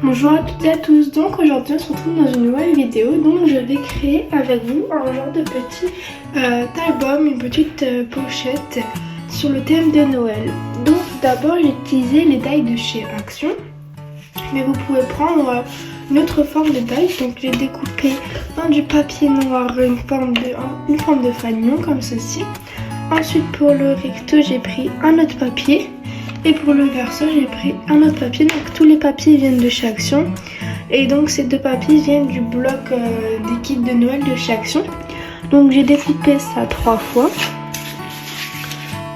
Bonjour à toutes et à tous, donc aujourd'hui on se retrouve dans une nouvelle vidéo. Donc je vais créer avec vous un genre de petit album, une petite pochette sur le thème de Noël. Donc tout d'abord j'ai utilisé les tailles de chez Action, mais vous pouvez prendre une autre forme de taille. Donc j'ai découpé du papier noir, une forme de fanion comme ceci. Ensuite pour le recto j'ai pris un autre papier. Et pour le verso, j'ai pris un autre papier. Donc tous les papiers viennent de chez Action. Et donc ces deux papiers viennent du bloc des kits de Noël de chez Action. Donc j'ai découpé ça 3 fois.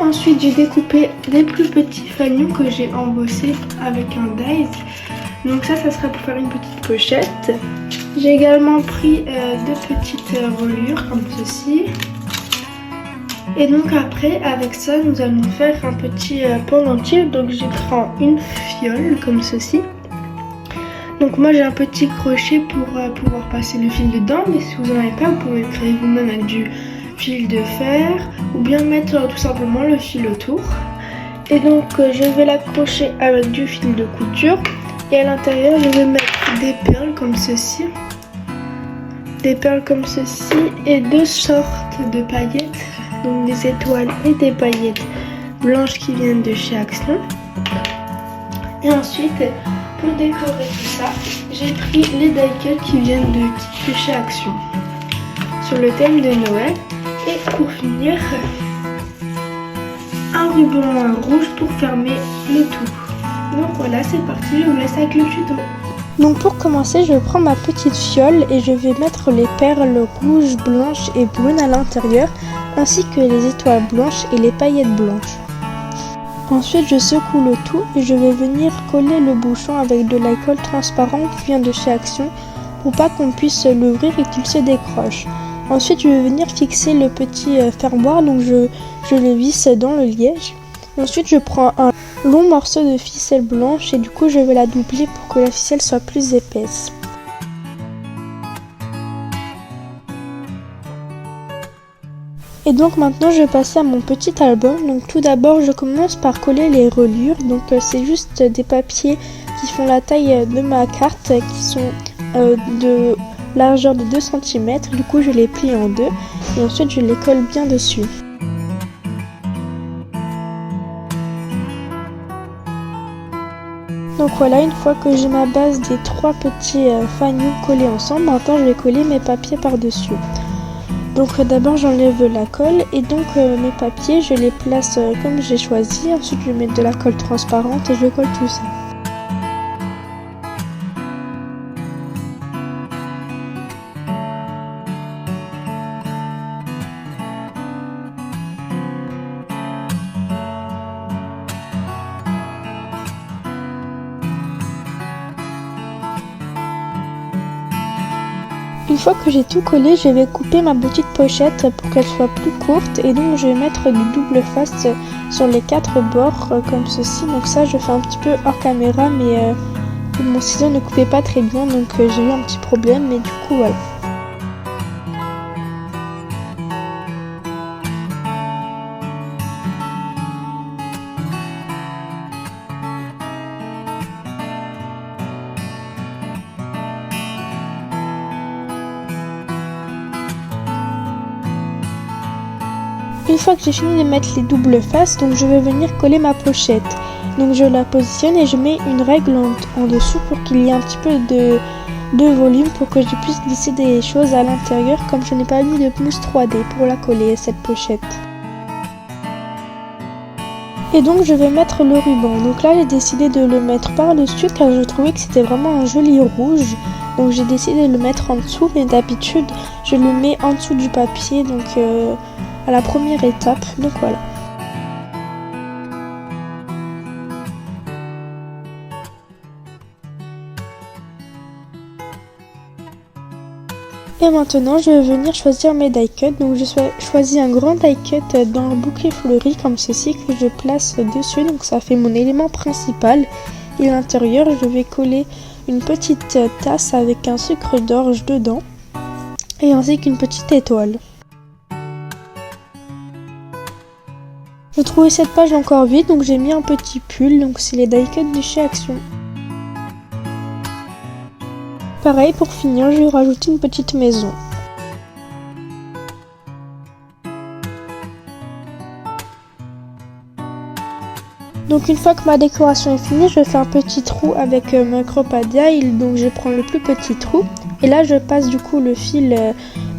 Ensuite j'ai découpé des plus petits fanions que j'ai embossés avec un dies. Donc ça sera pour faire une petite pochette. J'ai également pris deux petites reliures comme ceci. Et donc après, avec ça, nous allons faire un petit pendentif. Donc je prends une fiole comme ceci. Donc moi j'ai un petit crochet pour pouvoir passer le fil dedans. Mais si vous n'en avez pas, vous pouvez créer vous-même avec du fil de fer. Ou bien mettre tout simplement le fil autour. Et donc je vais l'accrocher avec du fil de couture. Et à l'intérieur, je vais mettre des perles comme ceci. Des perles comme ceci et deux sortes de paillettes. Donc des étoiles et des paillettes blanches qui viennent de chez Action. Et ensuite, pour décorer tout ça, j'ai pris les die cuts qui viennent de chez Action sur le thème de Noël. Et pour finir, un ruban rouge pour fermer le tout. Donc voilà, c'est parti, je vous laisse avec le tuto. Donc pour commencer, je prends ma petite fiole et je vais mettre les perles rouges, blanches et brunes à l'intérieur, ainsi que les étoiles blanches et les paillettes blanches. Ensuite, je secoue le tout et je vais venir coller le bouchon avec de la colle transparente qui vient de chez Action pour pas qu'on puisse l'ouvrir et qu'il se décroche. Ensuite, je vais venir fixer le petit fermoir, donc je le visse dans le liège. Ensuite, je prends un long morceau de ficelle blanche et du coup, je vais la doubler pour que la ficelle soit plus épaisse. Et donc maintenant je vais passer à mon petit album. Donc tout d'abord je commence par coller les reliures. Donc c'est juste des papiers qui font la taille de ma carte, qui sont de largeur de 2 cm. Du coup je les plie en deux et ensuite je les colle bien dessus. Donc voilà, une fois que j'ai ma base des 3 petits fanions collés ensemble, maintenant je vais coller mes papiers par-dessus. Donc d'abord j'enlève la colle et donc mes papiers je les place comme j'ai choisi. Ensuite je vais mettre de la colle transparente et je colle tout ça. Une fois que j'ai tout collé, je vais couper ma petite pochette pour qu'elle soit plus courte et donc je vais mettre du double face sur les 4 bords comme ceci. Donc ça je fais un petit peu hors caméra, mais mon ciseau ne coupait pas très bien, donc j'ai eu un petit problème, mais du coup voilà. Une fois que j'ai fini de mettre les doubles faces, donc je vais venir coller ma pochette. Donc je la positionne et je mets une règle en dessous pour qu'il y ait un petit peu de volume pour que je puisse glisser des choses à l'intérieur, comme je n'ai pas mis de mousse 3D pour la coller cette pochette. Et donc je vais mettre le ruban. Donc là j'ai décidé de le mettre par dessus car je trouvais que c'était vraiment un joli rouge. Donc j'ai décidé de le mettre en dessous, mais d'habitude je le mets en dessous du papier, donc à la première étape, donc voilà. Et maintenant je vais venir choisir mes die cuts. Donc je choisis un grand die cut dans un bouquet fleuri comme ceci que je place dessus, donc ça fait mon élément principal. Et à l'intérieur je vais coller une petite tasse avec un sucre d'orge dedans et ainsi qu'une petite étoile. Je trouvais cette page encore vide, donc j'ai mis un petit pull, donc c'est les die cuts de chez Action. Pareil, pour finir, je vais rajouter une petite maison. Donc une fois que ma décoration est finie, je fais un petit trou avec ma Micropadia. Donc je prends le plus petit trou et là je passe du coup le fil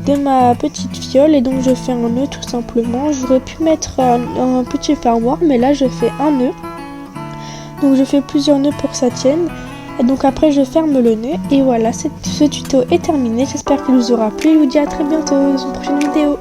de ma petite fiole et donc je fais un nœud tout simplement. J'aurais pu mettre un petit fermoir mais là je fais un nœud. Donc je fais plusieurs nœuds pour que ça tienne. Et donc après je ferme le nœud et voilà, ce tuto est terminé. J'espère qu'il vous aura plu. Je vous dis à très bientôt dans une prochaine vidéo.